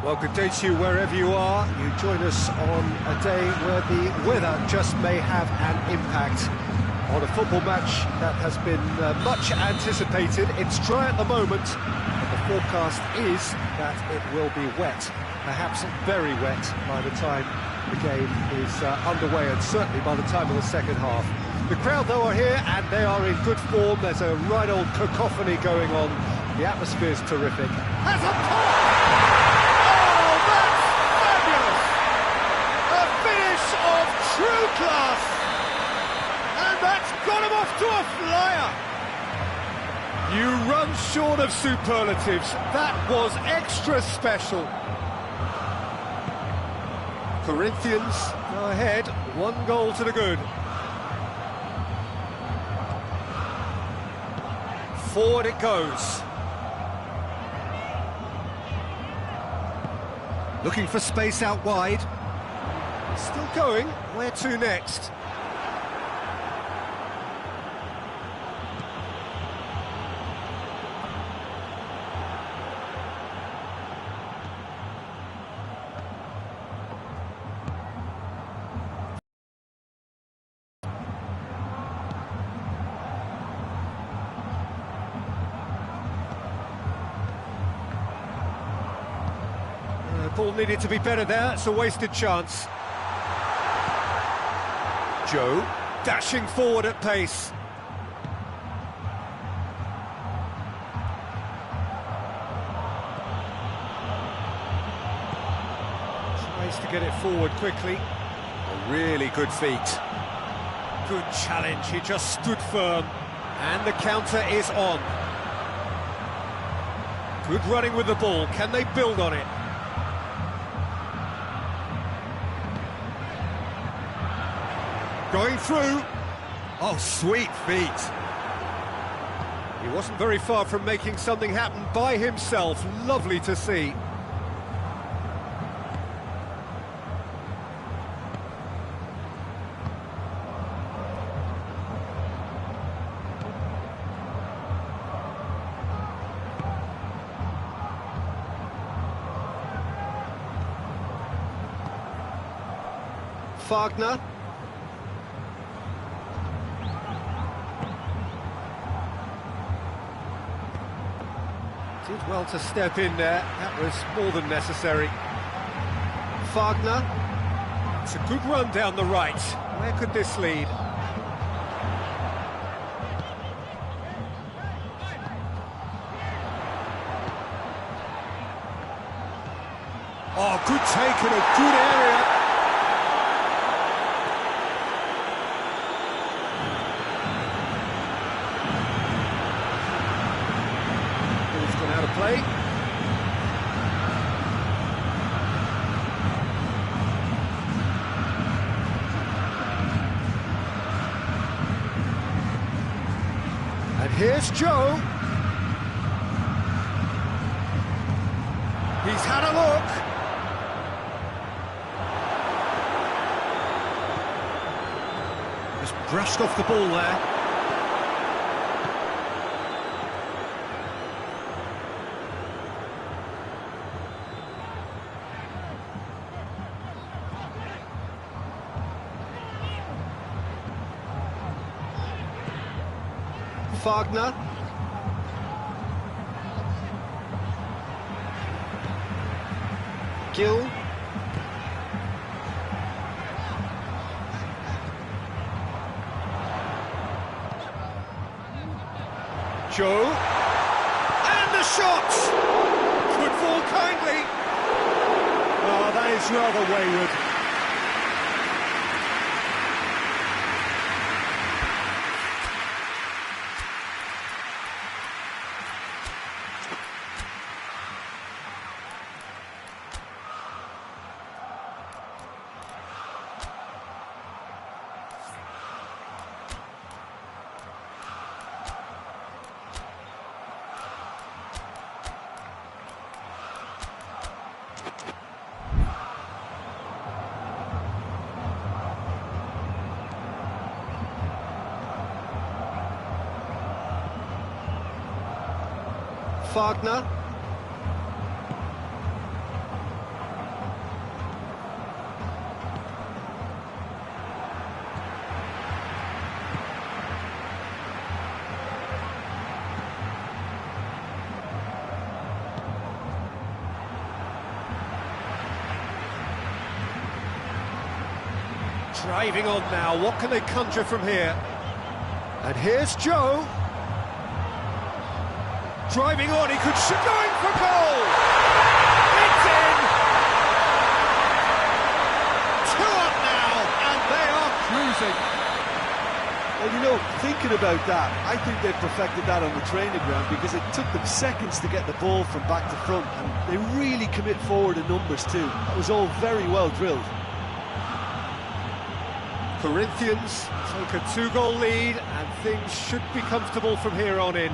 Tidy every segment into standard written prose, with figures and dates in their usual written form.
Well, good day to you wherever you are. You join us on a day where the weather just may have an impact on a football match that has been much anticipated. It's dry at the moment, but the forecast is that it will be wet, perhaps very wet by the time the game is underway, and certainly by the time of the second half. The crowd, though, are here, and they are in good form. There's a right old cacophony going on. The atmosphere's terrific. Has a pop! Of true class, and that's got him off to a flyer. You run short of superlatives. That was extra special. Corinthians go ahead, 1 goal to the good. Forward it goes. Looking for space out wide. Still going, where to next? Ball needed to be better there, it's a wasted chance. Joe, dashing forward at pace. Tries to get it forward quickly. A really good feat. Good challenge, he just stood firm. And the counter is on. Good running with the ball, can they build on it? Going through. Oh, sweet feet. He wasn't very far from making something happen by himself. Lovely to see. Wagner. Did well to step in there, that was more than necessary. Wagner, it's a good run down the right. Where could this lead? Oh, good take in a good area. Out of play. And here's Joe. He's had a look. Just brushed off the ball there. Wagner. Gill. Joe. And the shot! Could fall kindly. Oh, that is rather wayward. Wagner. Driving on now, what can they conjure from here? And here's Joe. Driving on, he could shoot, going for goal! It's in! 2 up now, and they are cruising. Well, you know, thinking about that, I think they perfected that on the training ground because it took them seconds to get the ball from back to front, and they really commit forward in numbers too. That was all very well drilled. Corinthians take a 2-goal lead, and things should be comfortable from here on in.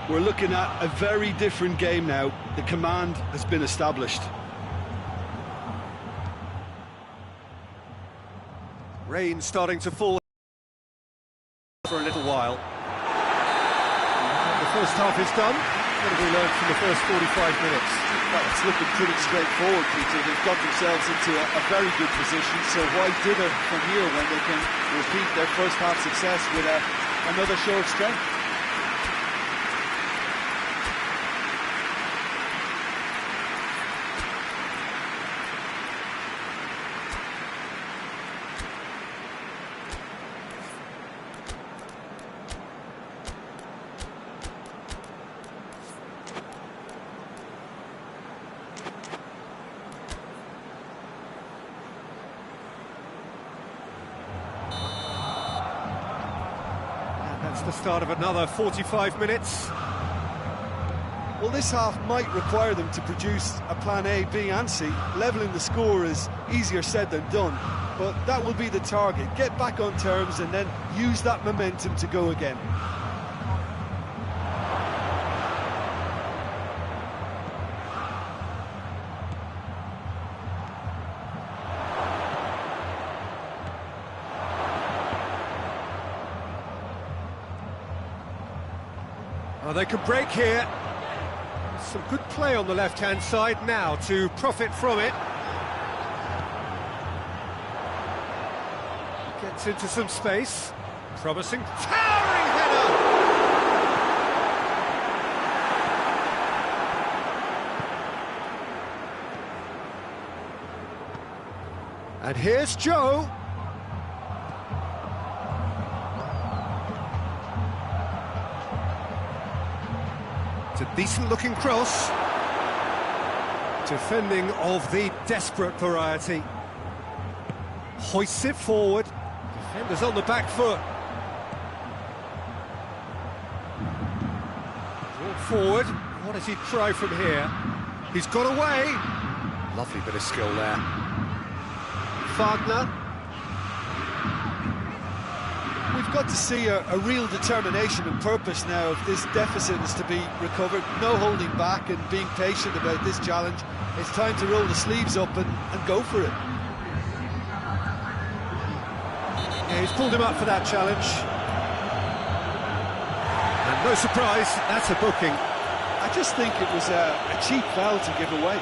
We're looking at a very different game now. The command has been established. Rain starting to fall for a little while. The first half is done. What have we learned from the first 45 minutes? Well, it's looking pretty straightforward, Peter. They've got themselves into a very good position, so why dither from here when they can repeat their first half success with another show of strength? That's the start of another 45 minutes. Well, this half might require them to produce a plan A, B and C. Levelling the score is easier said than done, but that will be the target. Get back on terms and then use that momentum to go again. Oh, they could break here. Some good play on the left-hand side now to profit from it. Gets into some space. Promising. Towering header! And here's Joe. It's a decent-looking cross. Defending of the desperate variety. Hoists it forward. Defenders on the back foot. Brought forward. What does he try from here? He's got away. Lovely bit of skill there. Wagner. We've got to see a real determination and purpose now if this deficit is to be recovered. No holding back and being patient about this challenge. It's time to roll the sleeves up and go for it. Yeah, he's pulled him up for that challenge. And no surprise, that's a booking. I just think it was a cheap foul to give away.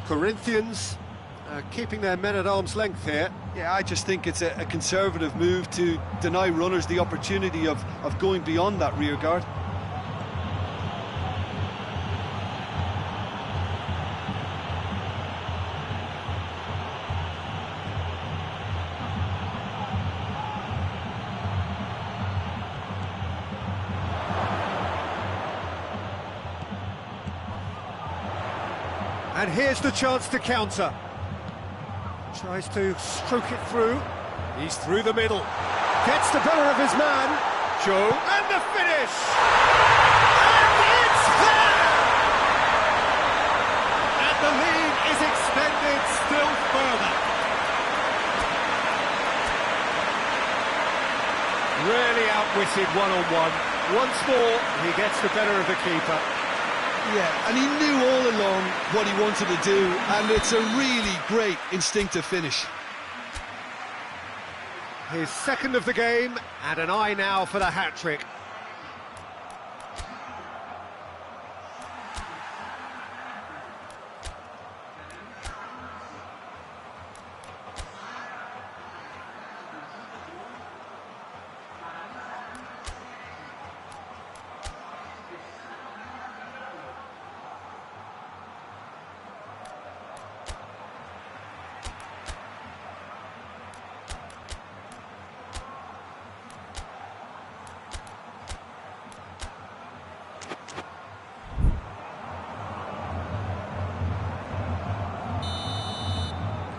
Corinthians keeping their men at arm's length here. Yeah, I just think it's a conservative move to deny runners the opportunity of going beyond that rear guard. And here's the chance to counter. Tries to stroke it through. He's through the middle. Gets the better of his man. Joe, and the finish! And it's there! And the lead is extended still further. Really outwitted one-on-one. Once more, he gets the better of the keeper. Yeah, and he knew all along what he wanted to do, and it's a really great instinctive finish. His second of the game, and an eye now for the hat-trick.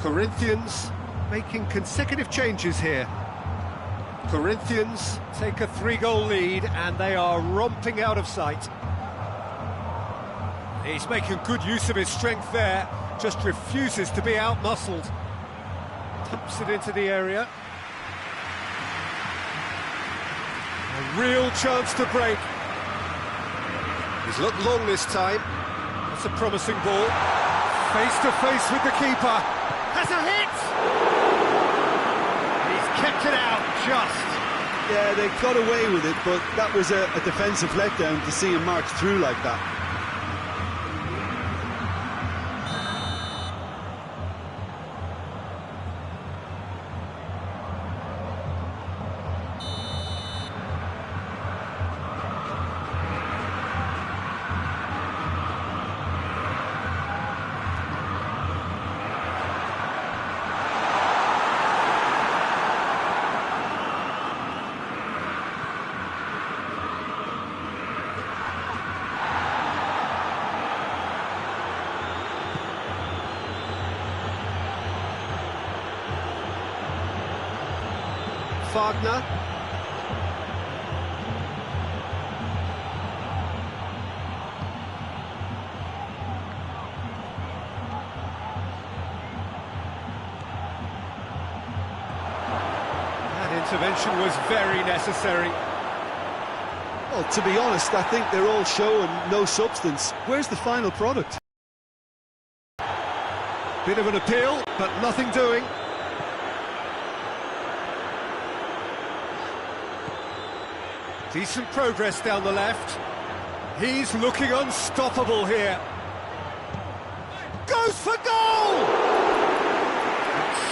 Corinthians making consecutive changes here. Corinthians take a 3-goal lead and they are romping out of sight. He's making good use of his strength there, just refuses to be out-muscled. Pumps it into the area. A real chance to break. He's looked long this time. That's a promising ball. Face to face with the keeper. Has a hit! He's kept it out, just. Yeah, they got away with it, but that was a defensive letdown to see him march through like that. Wagner. That intervention was very necessary. Well, to be honest, I think they're all show and no substance. Where's the final product? Bit of an appeal, but nothing doing. Decent progress down the left. He's looking unstoppable here. Goes for goal!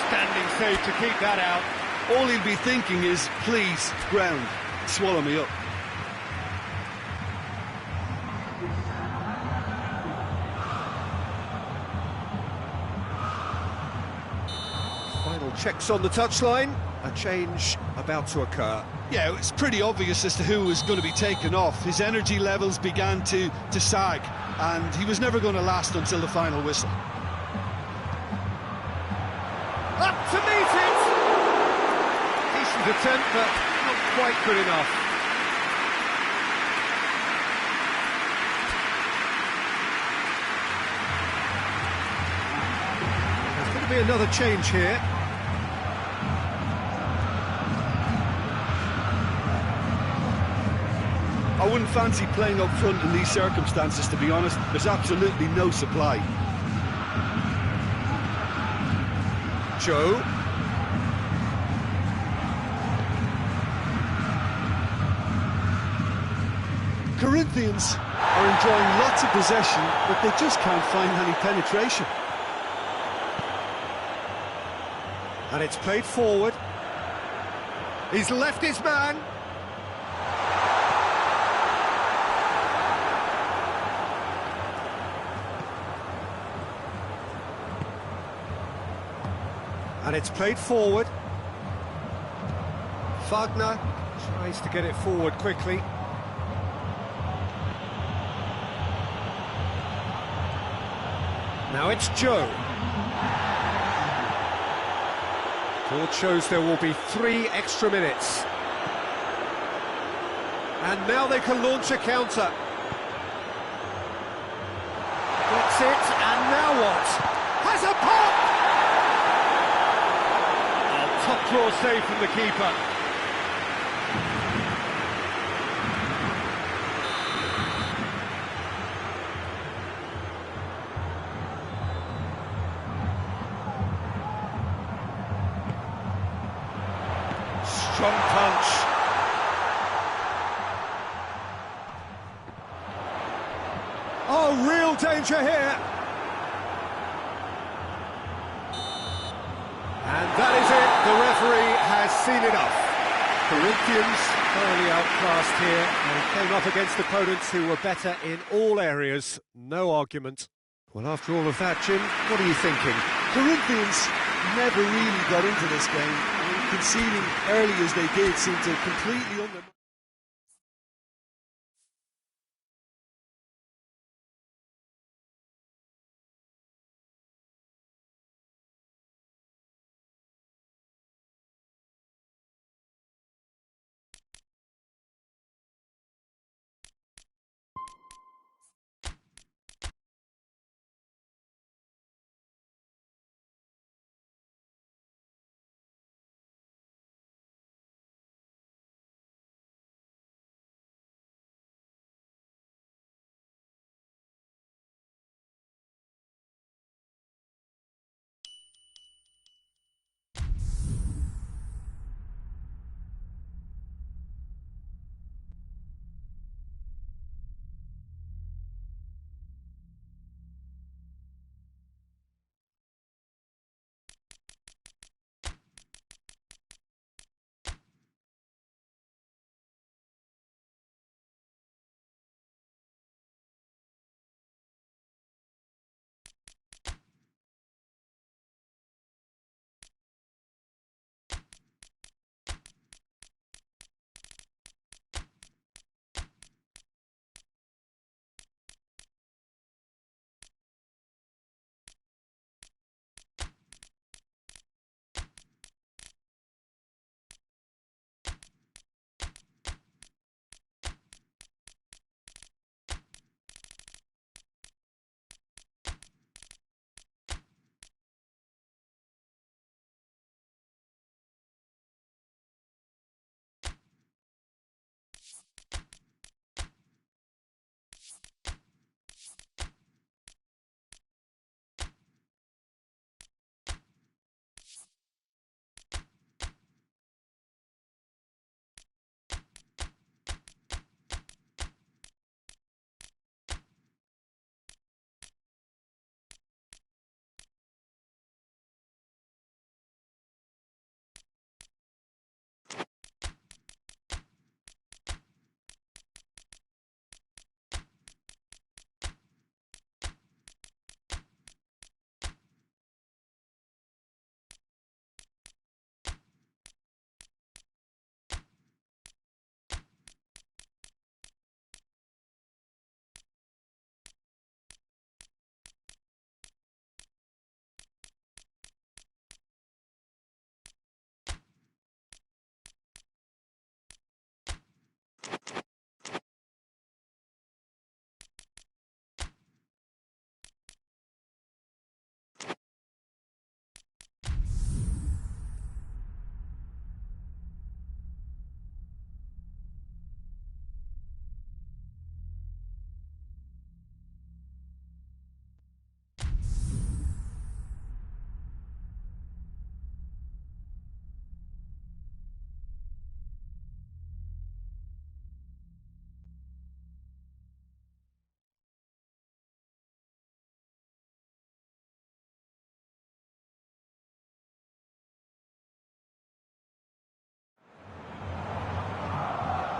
Standing save to keep that out. All he'll be thinking is, please, ground, swallow me up. Final checks on the touchline. A change about to occur. Yeah, it's pretty obvious as to who was going to be taken off. His energy levels began to sag, and he was never going to last until the final whistle. Up to meet it! Decent attempt, but not quite good enough. There's going to be another change here. I wouldn't fancy playing up front in these circumstances, to be honest. There's absolutely no supply. Joe. Corinthians are enjoying lots of possession, but they just can't find any penetration. And it's played forward. He's left his man. And it's played forward. Wagner tries to get it forward quickly. Now it's Joe. Board shows there will be 3 extra minutes. And now they can launch a counter. That's it, and now what? Has a pop! Top draw save from the keeper. Strong punch. Oh, real danger here. And that is it. The referee has seen enough. Corinthians thoroughly outclassed here and came up against opponents who were better in all areas. No argument. Well, after all of that, Jim, what are you thinking? Corinthians never really got into this game. I mean, conceding early as they did seemed to completely undermine.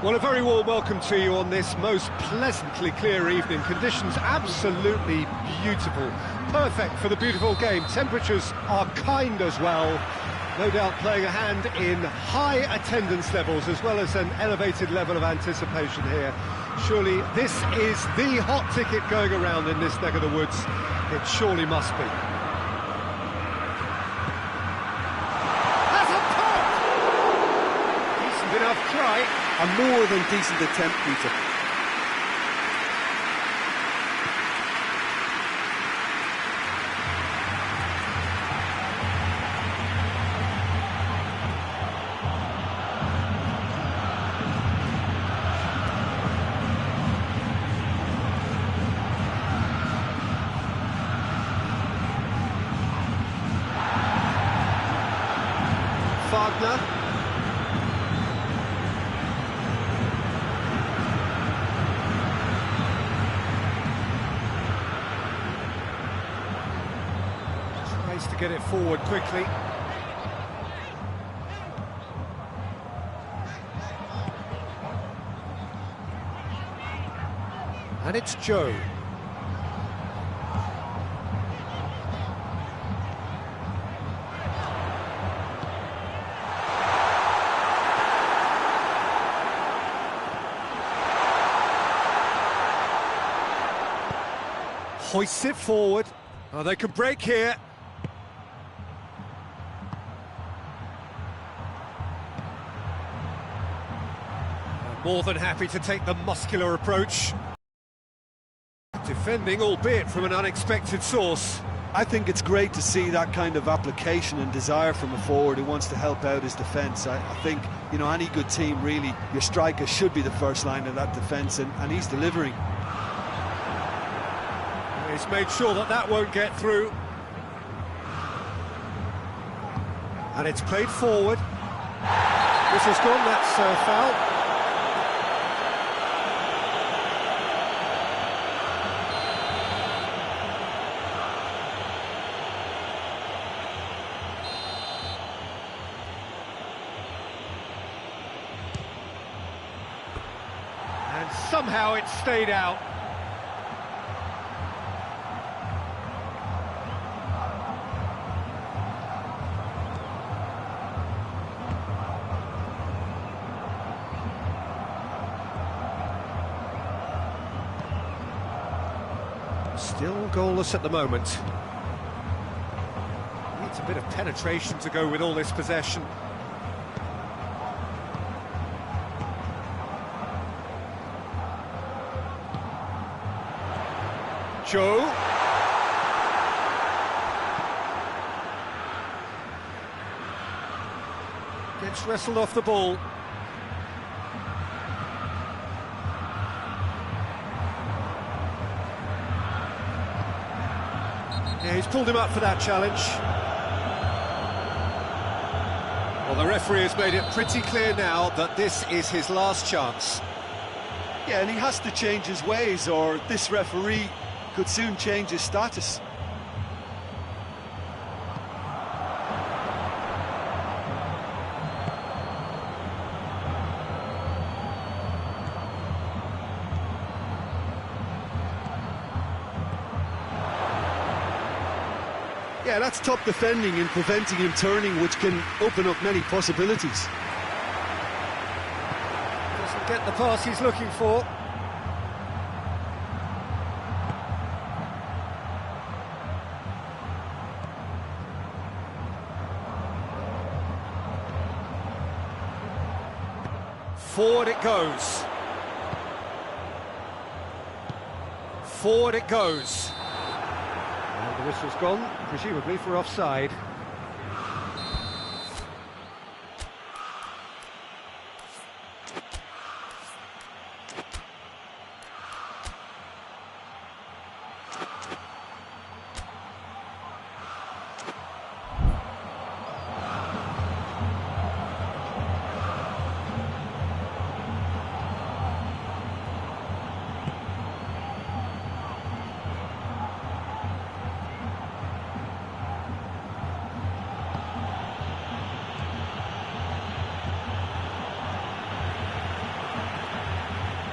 Well, a very warm welcome to you on this most pleasantly clear evening. Conditions absolutely beautiful. Perfect for the beautiful game. Temperatures are kind as well. No doubt playing a hand in high attendance levels as well as an elevated level of anticipation here. Surely this is the hot ticket going around in this neck of the woods. It surely must be. That's a pop! Decent enough try. A more than decent attempt, Peter. Wagner. Tries to get it forward quickly. And it's Joe. Hoists it forward. Oh, they can break here. More than happy to take the muscular approach. Defending, albeit from an unexpected source. I think it's great to see that kind of application and desire from a forward who wants to help out his defence. I think, you know, any good team, really, your striker should be the first line of that defence, and he's delivering. He's made sure that that won't get through. And it's played forward. This has gone, that's foul. And somehow it stayed out. Still goalless at the moment. Needs a bit of penetration to go with all this possession. Joe. Gets wrestled off the ball. Yeah, he's pulled him up for that challenge. Well, the referee has made it pretty clear now that this is his last chance. Yeah, and he has to change his ways, or this referee could soon change his status. Yeah, that's top defending and preventing him turning, which can open up many possibilities. Doesn't get the pass he's looking for. Forward it goes. Forward it goes. And the whistle's gone, presumably for offside.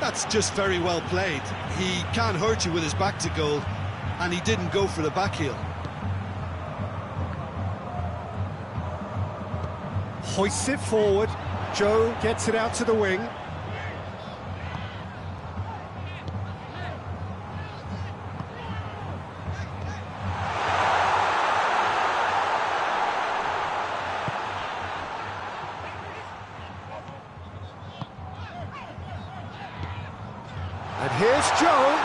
That's just very well played. He can't hurt you with his back to goal, and he didn't go for the back heel. Hoists it forward. Joe gets it out to the wing. And here's Joe.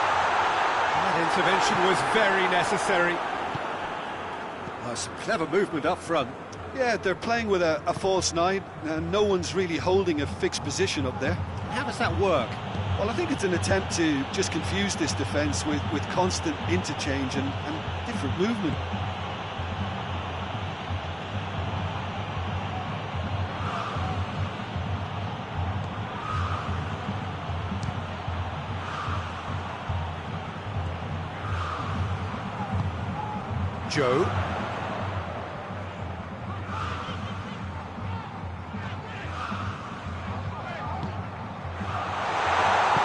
That intervention was very necessary. Oh, some clever movement up front. Yeah, they're playing with a false nine, and no one's really holding a fixed position up there. How does that work? Well, I think it's an attempt to just confuse this defence with constant interchange and different movement. Joe.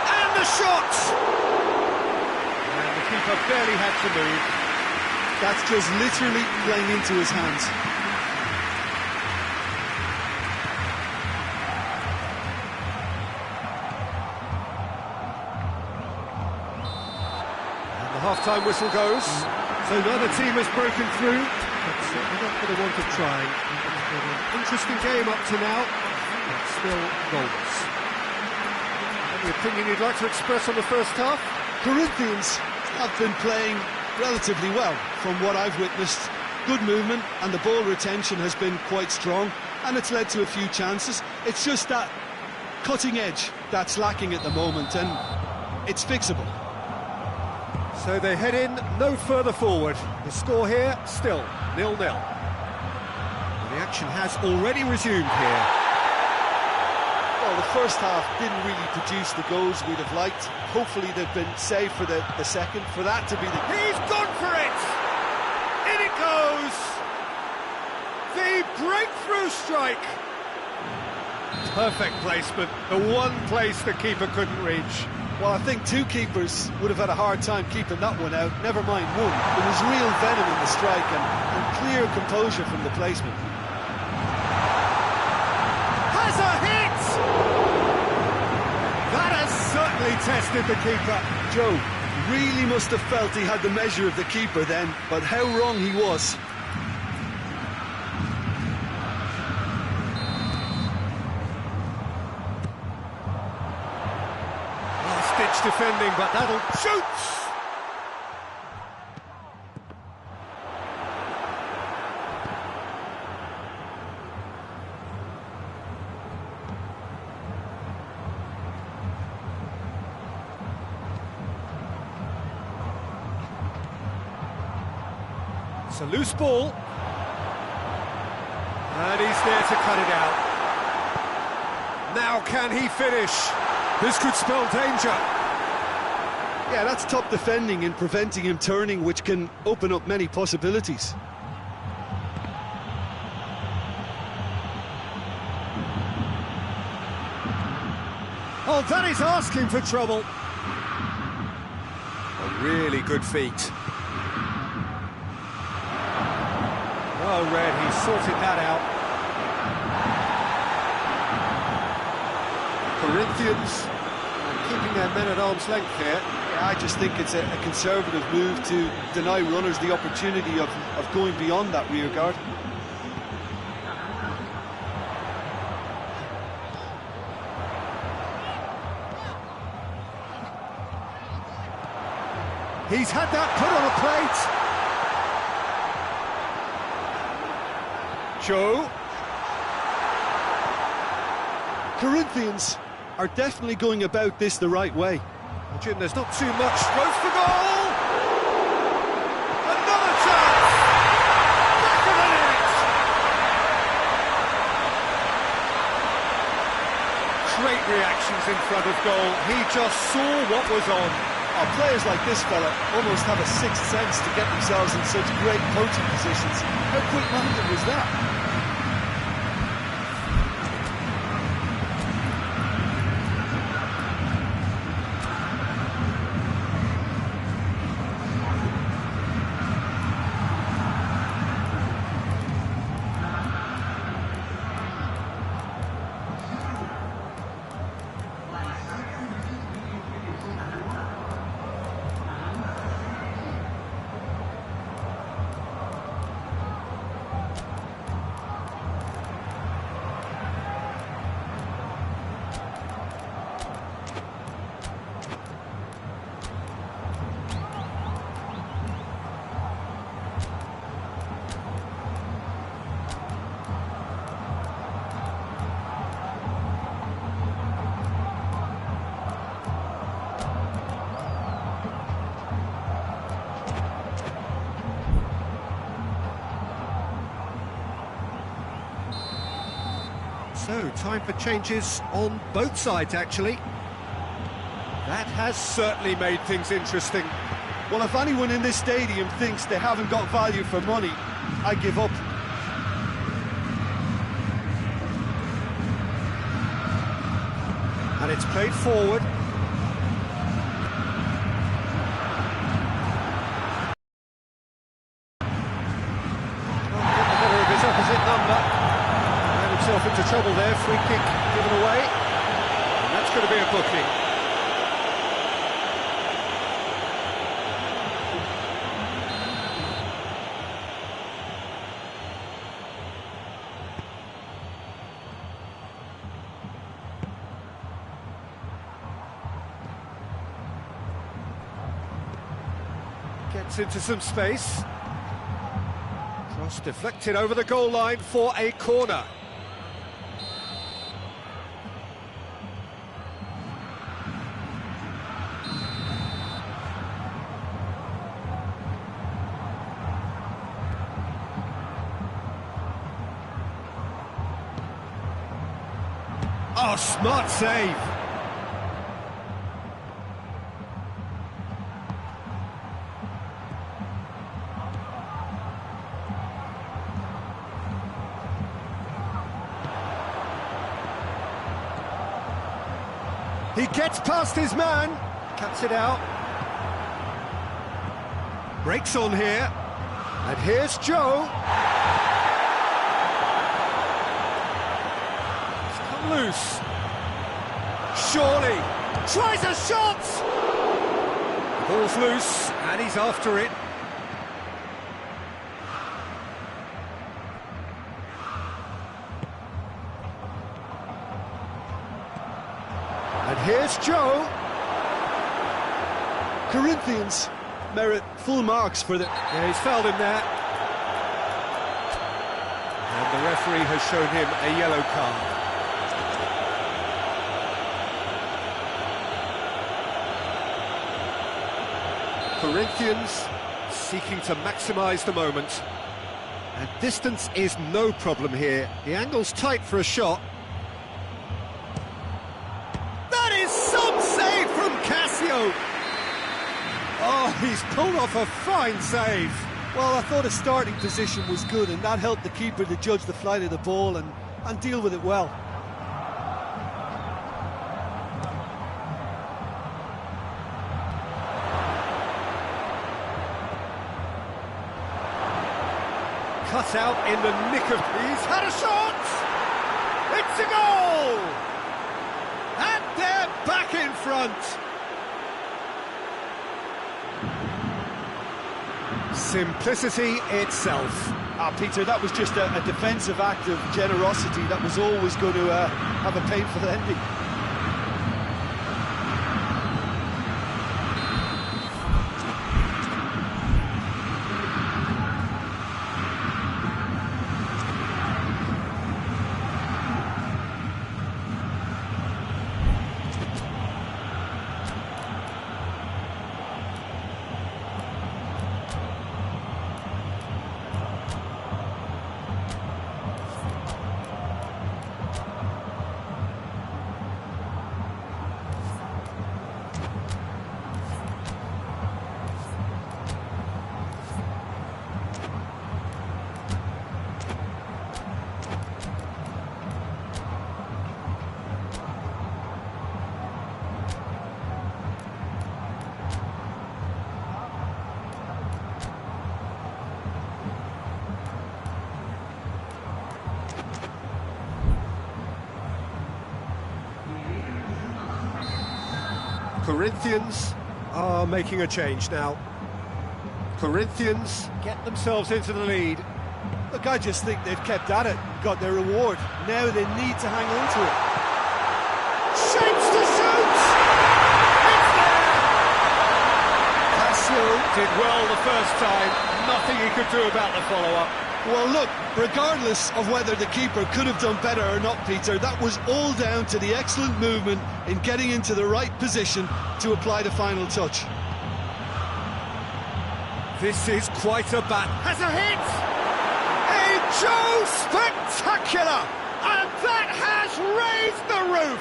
And the shot! And the keeper barely had to move. That's just literally playing into his hands. And the half-time whistle goes. So neither team has broken through, but certainly not for the want of trying. It's been an interesting game up to now, but still goals. Any opinion you'd like to express on the first half? Corinthians have been playing relatively well from what I've witnessed. Good movement, and the ball retention has been quite strong, and it's led to a few chances. It's just that cutting edge that's lacking at the moment, and it's fixable. So they head in no further forward. The score here, still 0-0. The action has already resumed here. Well, the first half didn't really produce the goals we'd have liked. Hopefully they've been saved for the second, for that to be the... He's gone for it! In it goes! The breakthrough strike! Perfect placement, the one place the keeper couldn't reach. Well, I think two keepers would have had a hard time keeping that one out, never mind one. There was real venom in the strike and clear composure from the placement. Has a hit! That has certainly tested the keeper. Joe really must have felt he had the measure of the keeper then, but how wrong he was. Stitch defending, but that'll shoot! It's a loose ball. And he's there to cut it out. Now can he finish? This could spell danger. Yeah, that's top defending and preventing him turning, which can open up many possibilities. Oh, that is asking for trouble. A really good feat. Well read, he sorted that out. Corinthians keeping their men at arm's length here. Yeah, I just think it's a conservative move to deny runners the opportunity of going beyond that rear guard. He's had that put on a plate. Joe. Corinthians are definitely going about this the right way. Jim, there's not too much. Goes for goal! Another chance! Back of the net! Great reactions in front of goal. He just saw what was on. Players like this fella almost have a sixth sense to get themselves in such great coaching positions. How quick-minded was that? So, time for changes on both sides, actually. That has certainly made things interesting. Well, if anyone in this stadium thinks they haven't got value for money, I give up. And it's played forward. Opposite number, ran himself into trouble there, free kick given away, and that's going to be a booking. Gets into some space. Cross deflected over the goal line for a corner. Oh, smart save. He gets past his man, cuts it out. Breaks on here, and here's Joe. It's come loose. Surely, tries a shot! The ball's loose, and he's after it. And here's Joe. Corinthians merit full marks for the... Yeah, he's fouled him there. And the referee has shown him a yellow card. Corinthians seeking to maximise the moment. And distance is no problem here. The angle's tight for a shot. Oh, he's pulled off a fine save. Well, I thought his starting position was good, and that helped the keeper to judge the flight of the ball and deal with it well. Cut out in the nick of... He's had a shot! It's a goal! And they're back in front. Simplicity itself. Peter, that was just a defensive act of generosity that was always going to have a painful ending. Corinthians are making a change now. Corinthians get themselves into the lead. Look, I just think they've kept at it, got their reward. Now they need to hang on to it. Shapes to shoot! It's there! Casio did well the first time. Nothing he could do about the follow-up. Well, look, regardless of whether the keeper could have done better or not, Peter, that was all down to the excellent movement in getting into the right position to apply the final touch. This is quite a bat. Has a hit! Hey, Joe, spectacular! And that has raised the roof!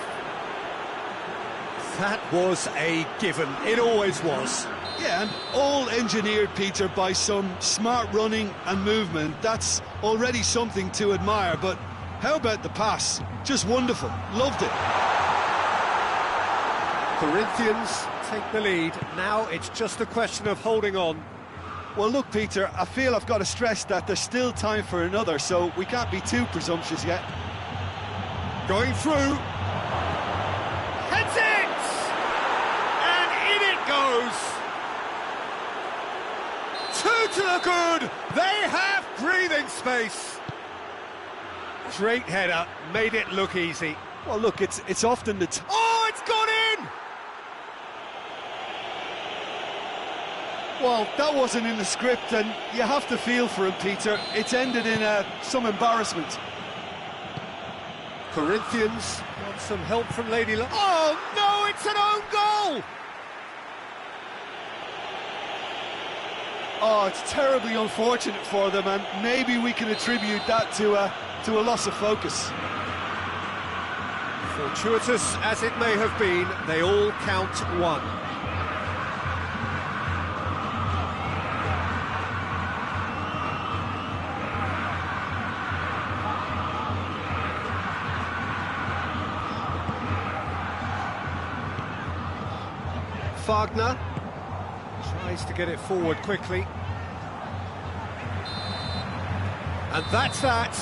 That was a given, it always was. Yeah, and all engineered, Peter, by some smart running and movement. That's already something to admire, but how about the pass? Just wonderful, loved it. Corinthians take the lead, now it's just a question of holding on. Well, look, Peter, I feel I've got to stress that there's still time for another, so we can't be too presumptuous yet. Going through. Heads it! And in it goes! Two to the good! They have breathing space! Great header, made it look easy. Well, look, it's often the... Oh, it's gone in! Well, that wasn't in the script, and you have to feel for him, Peter. It's ended in some embarrassment. Corinthians got some help from Lady Luck. Oh, no, it's an own goal! Oh, it's terribly unfortunate for them, and maybe we can attribute that to a loss of focus. Fortuitous as it may have been, they all count one. Wagner tries to get it forward quickly. And that's that.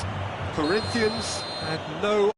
Corinthians had no